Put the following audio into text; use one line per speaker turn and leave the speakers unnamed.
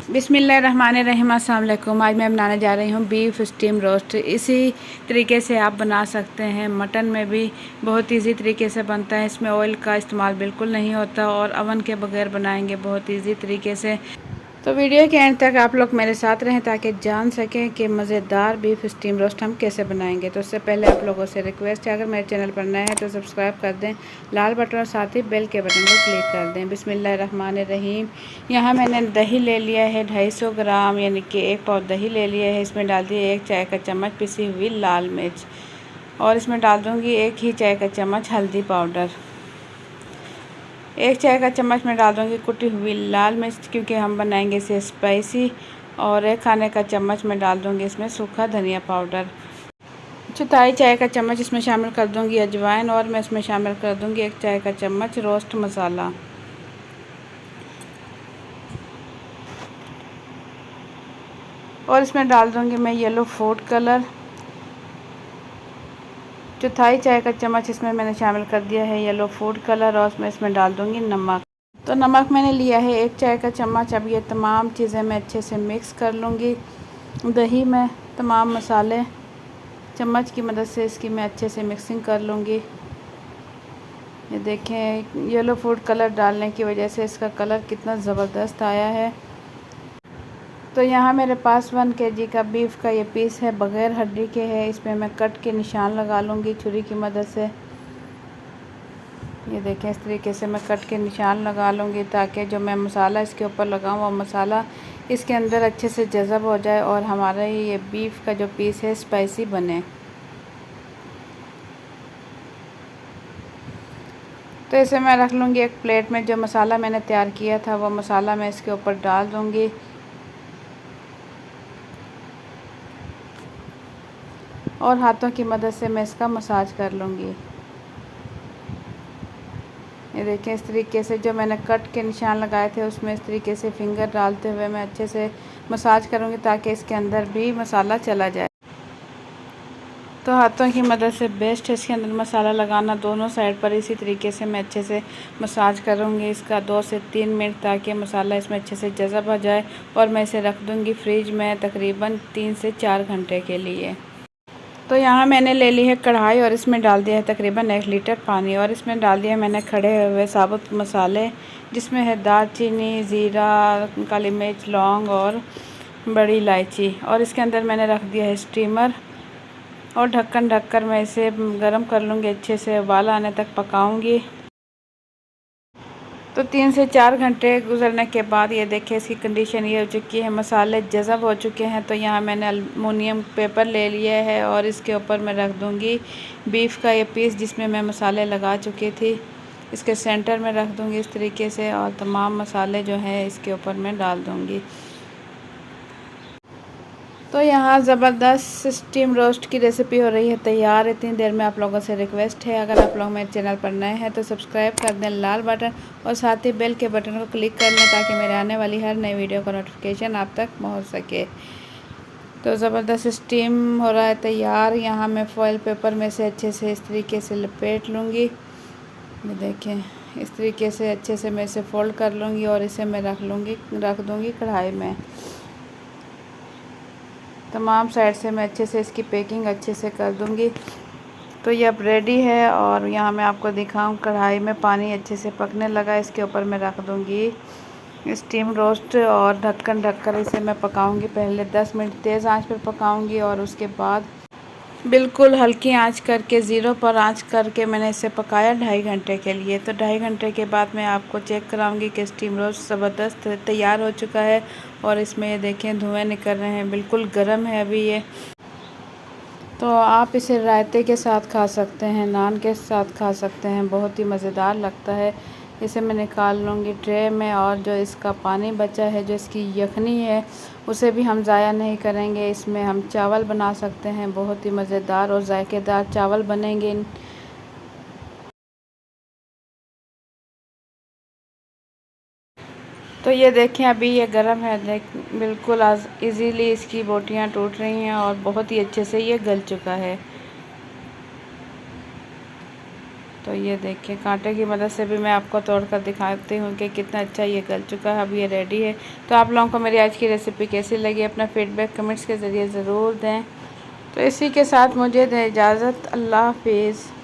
बिस्मिल्लाहिर्रहमानिर्रहीम। अस्सलाम वालेकुम। आज मैं बनाने जा रही हूँ बीफ स्टीम रोस्ट। इसी तरीके से आप बना सकते हैं। मटन में भी बहुत इजी तरीके से बनता है। इसमें ऑयल का इस्तेमाल बिल्कुल नहीं होता और अवन के बगैर बनाएंगे बहुत इजी तरीके से। तो वीडियो के एंड तक आप लोग मेरे साथ रहें ताकि जान सकें कि मज़ेदार बीफ स्टीम रोस्ट हम कैसे बनाएंगे। तो उससे पहले आप लोगों से रिक्वेस्ट है, अगर मेरे चैनल पर नए हैं तो सब्सक्राइब कर दें, लाल बटन और साथ ही बेल के बटन को क्लिक कर दें। बिस्मिल्लाहिर्रहमानिर्रहीम। यहाँ मैंने दही ले लिया है 250 ग्राम, यानी कि 1 पाव दही ले लिया है। इसमें डाल दिए 1 चाय का चम्मच पिसी हुई लाल मिर्च और इसमें डाल दूँगी 1 ही चाय का चम्मच हल्दी पाउडर। 1 चाय का चम्मच में डाल दूँगी कुटी हुई लाल मिर्च, क्योंकि हम बनाएंगे इसे स्पाइसी। और 1 खाने का चम्मच में डाल दूँगी इसमें सूखा धनिया पाउडर। चौथाई चाय का चम्मच इसमें शामिल कर दूँगी अजवाइन और मैं इसमें शामिल कर दूँगी 1 चाय का चम्मच रोस्ट मसाला। और इसमें डाल दूँगी मैं येलो फूड कलर। चौथाई चाय का चम्मच इसमें मैंने शामिल कर दिया है येलो फूड कलर और मैं इसमें डाल दूँगी नमक। तो नमक मैंने लिया है 1 चाय का चम्मच। अब ये तमाम चीज़ें मैं अच्छे से मिक्स कर लूँगी। दही में तमाम मसाले चम्मच की मदद से इसकी मैं अच्छे से मिक्सिंग कर लूँगी। ये देखें येलो फूड कलर डालने की वजह से इसका कलर कितना ज़बरदस्त आया है। तो यहाँ मेरे पास 1 kg का बीफ का ये पीस है, बग़ैर हड्डी के है। इसमें मैं कट के निशान लगा लूँगी छुरी की मदद से। ये देखें इस तरीके से मैं कट के निशान लगा लूँगी ताकि जो मैं मसाला इसके ऊपर लगाऊँ वो मसाला इसके अंदर अच्छे से जज़ब हो जाए और हमारा ये बीफ का जो पीस है स्पाइसी बने। तो इसे मैं रख लूँगी एक प्लेट में। जो मसाला मैंने तैयार किया था वो मसाला मैं इसके ऊपर डाल दूँगी और हाथों की मदद से मैं इसका मसाज कर लूँगी। ये देखें इस तरीके से जो मैंने कट के निशान लगाए थे उसमें इस तरीके से फिंगर डालते हुए मैं अच्छे से मसाज करूँगी ताकि इसके अंदर भी मसाला चला जाए। तो हाथों की मदद से बेस्ट है इसके अंदर मसाला लगाना दोनों साइड पर। इसी तरीके से मैं अच्छे से मसाज करूँगी इसका 2 से 3 मिनट ताकि मसाला इसमें अच्छे से जज़ब हो जाए। और मैं इसे रख दूँगी फ्रिज में तकरीबन 3 से 4 घंटे के लिए। तो यहाँ मैंने ले ली है कढ़ाई और इसमें डाल दिया है तकरीबन 1 लीटर पानी और इसमें डाल दिया मैंने खड़े हुए साबुत मसाले, जिसमें है दालचीनी, ज़ीरा, काली मिर्च, लौंग और बड़ी इलायची। और इसके अंदर मैंने रख दिया है स्टीमर और ढक्कन ढककर मैं इसे गर्म कर लूँगी। अच्छे से उबाल आने तक पकाऊँगी। तो 3 से 4 घंटे गुजरने के बाद ये देखिए इसकी कंडीशन ये हो चुकी है, मसाले जज़ब हो चुके हैं। तो यहाँ मैंने अल्मुनियम पेपर ले लिया है और इसके ऊपर मैं रख दूँगी बीफ का ये पीस जिसमें मैं मसाले लगा चुकी थी। इसके सेंटर में रख दूँगी इस तरीके से और तमाम मसाले जो हैं इसके ऊपर मैं डाल दूँगी। तो यहाँ ज़बरदस्त स्टीम रोस्ट की रेसिपी हो रही है तैयार। इतनी देर में आप लोगों से रिक्वेस्ट है, अगर आप लोग मेरे चैनल पर नए हैं तो सब्सक्राइब कर दें लाल बटन और साथ ही बेल के बटन को क्लिक कर लें ताकि मेरे आने वाली हर नई वीडियो का नोटिफिकेशन आप तक पहुँच सके। तो ज़बरदस्त स्टीम हो रहा है तैयार। यहाँ मैं फॉइल पेपर में से अच्छे से इस तरीके से लपेट लूँगी। ये देखें इस तरीके से अच्छे से मैं इसे फ़ोल्ड कर लूँगी और इसे मैं रख दूँगी कढ़ाई में। तमाम साइड से मैं अच्छे से इसकी पैकिंग अच्छे से कर दूंगी। तो ये अब रेडी है और यहाँ मैं आपको दिखाऊं कढ़ाई में पानी अच्छे से पकने लगा। इसके ऊपर मैं रख दूंगी स्टीम रोस्ट और ढक्कन ढककर इसे मैं पकाऊंगी। पहले 10 मिनट तेज़ आंच पर पकाऊंगी और उसके बाद बिल्कुल हल्की आंच करके 0 पर आंच करके मैंने इसे पकाया 2.5 घंटे के लिए। तो 2.5 घंटे के बाद मैं आपको चेक कराऊंगी कि स्टीम रोस्ट ज़बरदस्त तैयार हो चुका है और इसमें ये देखें धुएँ निकल रहे हैं, बिल्कुल गर्म है अभी ये। तो आप इसे रायते के साथ खा सकते हैं, नान के साथ खा सकते हैं, बहुत ही मज़ेदार लगता है। इसे मैं निकाल लूँगी ट्रे में और जो इसका पानी बचा है, जो इसकी यखनी है, उसे भी हम ज़ाया नहीं करेंगे। इसमें हम चावल बना सकते हैं, बहुत ही मज़ेदार और जायकेदार चावल बनेंगे। तो ये देखें अभी ये गर्म है, बिल्कुल आज इजीली इसकी बोटियाँ टूट रही हैं और बहुत ही अच्छे से ये गल चुका है। तो ये देखिए कांटे की मदद से भी मैं आपको तोड़ कर दिखाती हूँ कि कितना अच्छा ये गल चुका है। अब ये रेडी है। तो आप लोगों को मेरी आज की रेसिपी कैसी लगी अपना फीडबैक कमेंट्स के ज़रिए ज़रूर दें। तो इसी के साथ मुझे दें इजाज़त। अल्लाह हाफिज़।